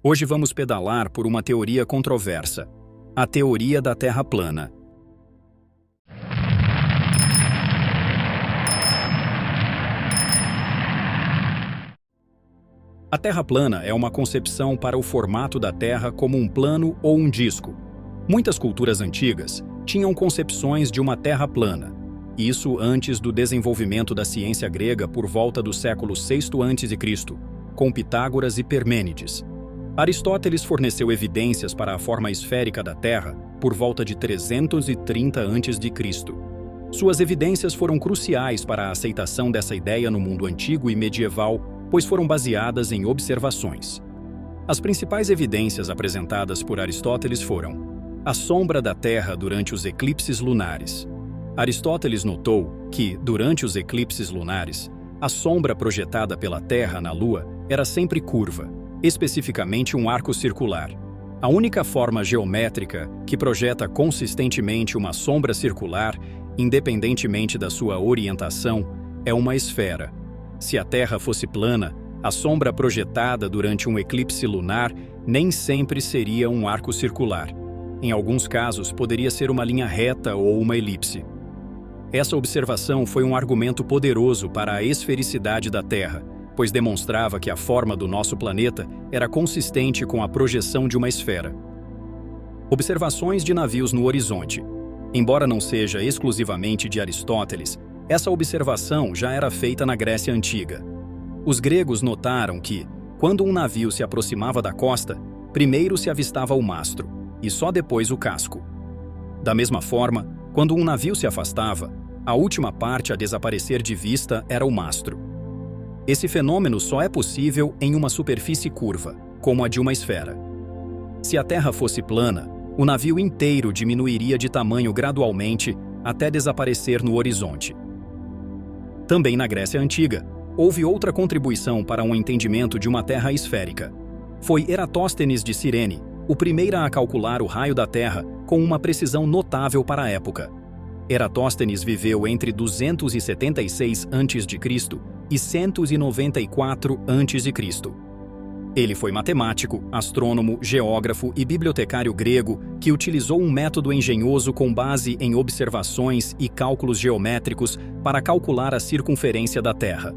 Hoje vamos pedalar por uma teoria controversa, a teoria da Terra plana. A Terra plana é uma concepção para o formato da Terra como um plano ou um disco. Muitas culturas antigas tinham concepções de uma Terra plana. Isso antes do desenvolvimento da ciência grega por volta do século VI a.C., com Pitágoras e Parmênides. Aristóteles forneceu evidências para a forma esférica da Terra por volta de 330 a.C. Suas evidências foram cruciais para a aceitação dessa ideia no mundo antigo e medieval, pois foram baseadas em observações. As principais evidências apresentadas por Aristóteles foram a sombra da Terra durante os eclipses lunares. Aristóteles notou que, durante os eclipses lunares, a sombra projetada pela Terra na Lua era sempre curva, especificamente um arco circular. A única forma geométrica que projeta consistentemente uma sombra circular, independentemente da sua orientação, é uma esfera. Se a Terra fosse plana, a sombra projetada durante um eclipse lunar nem sempre seria um arco circular. Em alguns casos, poderia ser uma linha reta ou uma elipse. Essa observação foi um argumento poderoso para a esfericidade da Terra, pois demonstrava que a forma do nosso planeta era consistente com a projeção de uma esfera. Observações de navios no horizonte. Embora não seja exclusivamente de Aristóteles, essa observação já era feita na Grécia Antiga. Os gregos notaram que, quando um navio se aproximava da costa, primeiro se avistava o mastro, e só depois o casco. Da mesma forma, quando um navio se afastava, a última parte a desaparecer de vista era o mastro. Esse fenômeno só é possível em uma superfície curva, como a de uma esfera. Se a Terra fosse plana, o navio inteiro diminuiria de tamanho gradualmente até desaparecer no horizonte. Também na Grécia Antiga, houve outra contribuição para um entendimento de uma Terra esférica. Foi Eratóstenes de Cirene, o primeiro a calcular o raio da Terra com uma precisão notável para a época. Eratóstenes viveu entre 276 a.C. e 194 a.C. Ele foi matemático, astrônomo, geógrafo e bibliotecário grego que utilizou um método engenhoso com base em observações e cálculos geométricos para calcular a circunferência da Terra.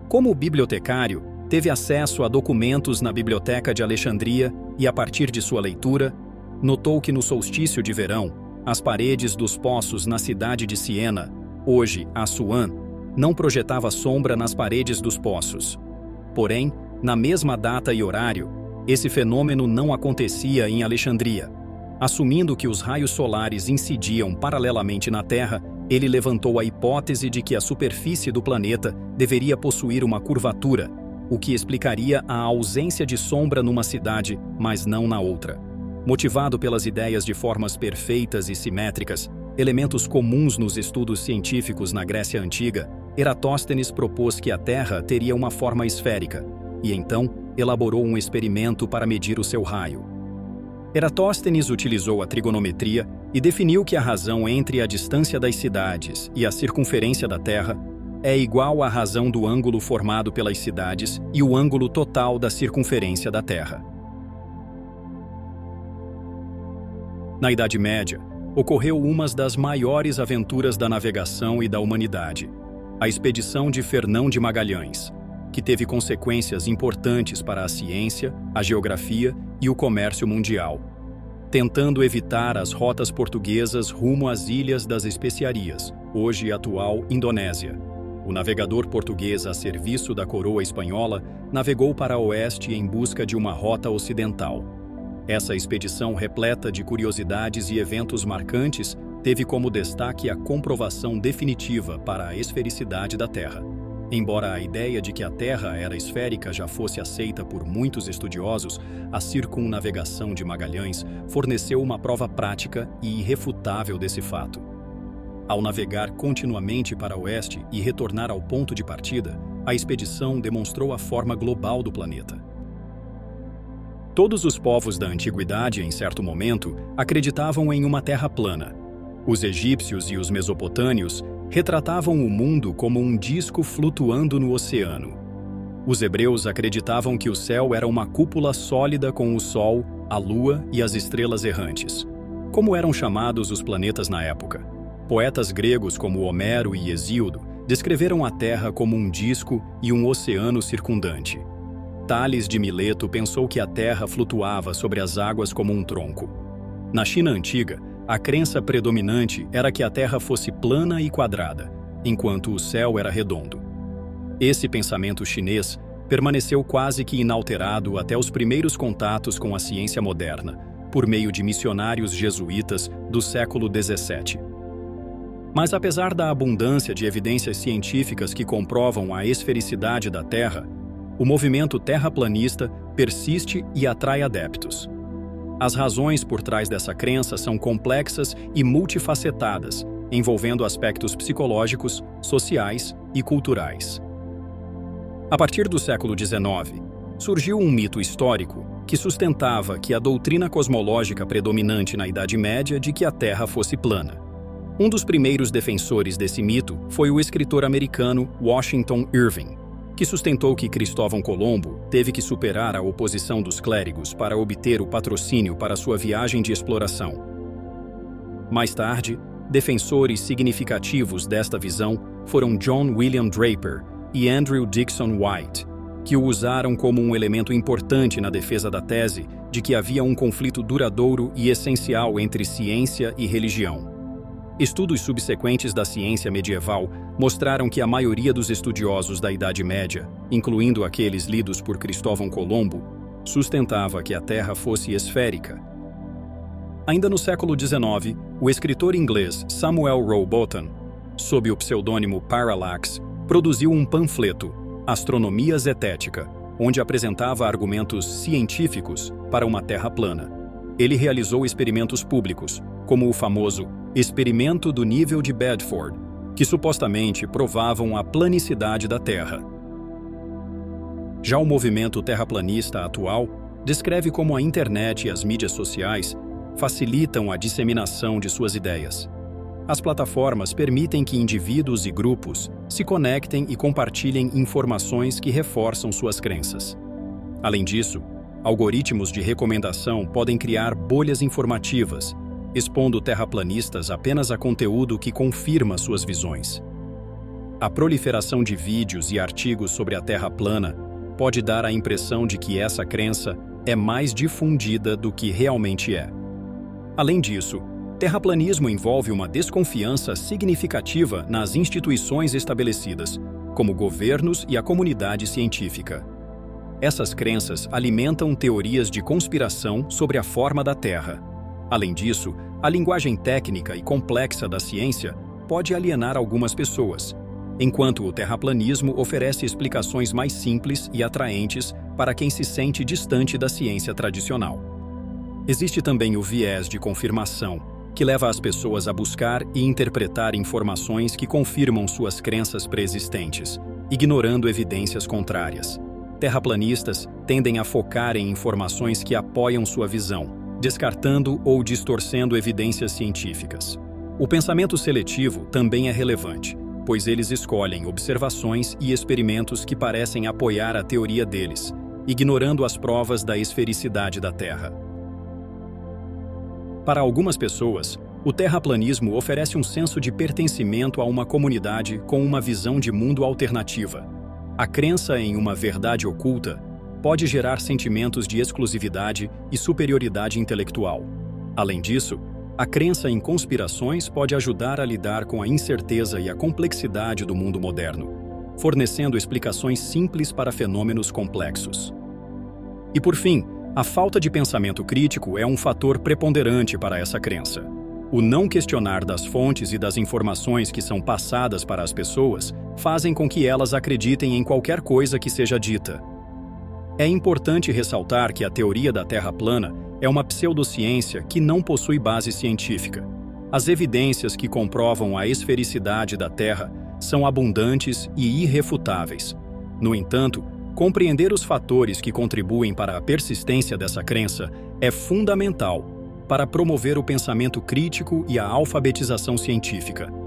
Como bibliotecário, teve acesso a documentos na Biblioteca de Alexandria e, a partir de sua leitura, notou que no solstício de verão, as paredes dos poços na cidade de Siena, hoje Assuã, não projetava sombra nas paredes dos poços. Porém, na mesma data e horário, esse fenômeno não acontecia em Alexandria. Assumindo que os raios solares incidiam paralelamente na Terra, ele levantou a hipótese de que a superfície do planeta deveria possuir uma curvatura, o que explicaria a ausência de sombra numa cidade, mas não na outra. Motivado pelas ideias de formas perfeitas e simétricas, elementos comuns nos estudos científicos na Grécia Antiga, Eratóstenes propôs que a Terra teria uma forma esférica, e então elaborou um experimento para medir o seu raio. Eratóstenes utilizou a trigonometria e definiu que a razão entre a distância das cidades e a circunferência da Terra é igual à razão do ângulo formado pelas cidades e o ângulo total da circunferência da Terra. Na Idade Média, ocorreu uma das maiores aventuras da navegação e da humanidade, a expedição de Fernão de Magalhães, que teve consequências importantes para a ciência, a geografia e o comércio mundial, tentando evitar as rotas portuguesas rumo às Ilhas das Especiarias, hoje atual Indonésia. O navegador português a serviço da coroa espanhola navegou para oeste em busca de uma rota ocidental. Essa expedição repleta de curiosidades e eventos marcantes teve como destaque a comprovação definitiva para a esfericidade da Terra. Embora a ideia de que a Terra era esférica já fosse aceita por muitos estudiosos, a circunnavegação de Magalhães forneceu uma prova prática e irrefutável desse fato. Ao navegar continuamente para oeste e retornar ao ponto de partida, a expedição demonstrou a forma global do planeta. Todos os povos da antiguidade, em certo momento, acreditavam em uma terra plana. Os egípcios e os mesopotâmios retratavam o mundo como um disco flutuando no oceano. Os hebreus acreditavam que o céu era uma cúpula sólida com o Sol, a Lua e as estrelas errantes. Como eram chamados os planetas na época? Poetas gregos como Homero e Hesíodo descreveram a Terra como um disco e um oceano circundante. Tales de Mileto pensou que a Terra flutuava sobre as águas como um tronco. Na China antiga, a crença predominante era que a Terra fosse plana e quadrada, enquanto o céu era redondo. Esse pensamento chinês permaneceu quase que inalterado até os primeiros contatos com a ciência moderna, por meio de missionários jesuítas do século XVII. Mas apesar da abundância de evidências científicas que comprovam a esfericidade da Terra, o movimento terraplanista persiste e atrai adeptos. As razões por trás dessa crença são complexas e multifacetadas, envolvendo aspectos psicológicos, sociais e culturais. A partir do século XIX, surgiu um mito histórico que sustentava que a doutrina cosmológica predominante na Idade Média de que a Terra fosse plana. Um dos primeiros defensores desse mito foi o escritor americano Washington Irving, que sustentou que Cristóvão Colombo teve que superar a oposição dos clérigos para obter o patrocínio para sua viagem de exploração. Mais tarde, defensores significativos desta visão foram John William Draper e Andrew Dickson White, que o usaram como um elemento importante na defesa da tese de que havia um conflito duradouro e essencial entre ciência e religião. Estudos subsequentes da ciência medieval mostraram que a maioria dos estudiosos da Idade Média, incluindo aqueles lidos por Cristóvão Colombo, sustentava que a Terra fosse esférica. Ainda no século XIX, o escritor inglês Samuel Rowbotham, sob o pseudônimo Parallax, produziu um panfleto, Astronomia Zetética, onde apresentava argumentos científicos para uma Terra plana. Ele realizou experimentos públicos, como o famoso Experimento do Nível de Bedford, que supostamente provavam a planicidade da Terra. Já o movimento terraplanista atual descreve como a internet e as mídias sociais facilitam a disseminação de suas ideias. As plataformas permitem que indivíduos e grupos se conectem e compartilhem informações que reforçam suas crenças. Além disso, algoritmos de recomendação podem criar bolhas informativas, expondo terraplanistas apenas a conteúdo que confirma suas visões. A proliferação de vídeos e artigos sobre a Terra plana pode dar a impressão de que essa crença é mais difundida do que realmente é. Além disso, terraplanismo envolve uma desconfiança significativa nas instituições estabelecidas, como governos e a comunidade científica. Essas crenças alimentam teorias de conspiração sobre a forma da Terra. Além disso, a linguagem técnica e complexa da ciência pode alienar algumas pessoas, enquanto o terraplanismo oferece explicações mais simples e atraentes para quem se sente distante da ciência tradicional. Existe também o viés de confirmação, que leva as pessoas a buscar e interpretar informações que confirmam suas crenças pré-existentes, ignorando evidências contrárias. Terraplanistas tendem a focar em informações que apoiam sua visão, descartando ou distorcendo evidências científicas. O pensamento seletivo também é relevante, pois eles escolhem observações e experimentos que parecem apoiar a teoria deles, ignorando as provas da esfericidade da Terra. Para algumas pessoas, o terraplanismo oferece um senso de pertencimento a uma comunidade com uma visão de mundo alternativa. A crença em uma verdade oculta pode gerar sentimentos de exclusividade e superioridade intelectual. Além disso, a crença em conspirações pode ajudar a lidar com a incerteza e a complexidade do mundo moderno, fornecendo explicações simples para fenômenos complexos. E por fim, a falta de pensamento crítico é um fator preponderante para essa crença. O não questionar das fontes e das informações que são passadas para as pessoas fazem com que elas acreditem em qualquer coisa que seja dita. É importante ressaltar que a teoria da Terra plana é uma pseudociência que não possui base científica. As evidências que comprovam a esfericidade da Terra são abundantes e irrefutáveis. No entanto, compreender os fatores que contribuem para a persistência dessa crença é fundamental para promover o pensamento crítico e a alfabetização científica.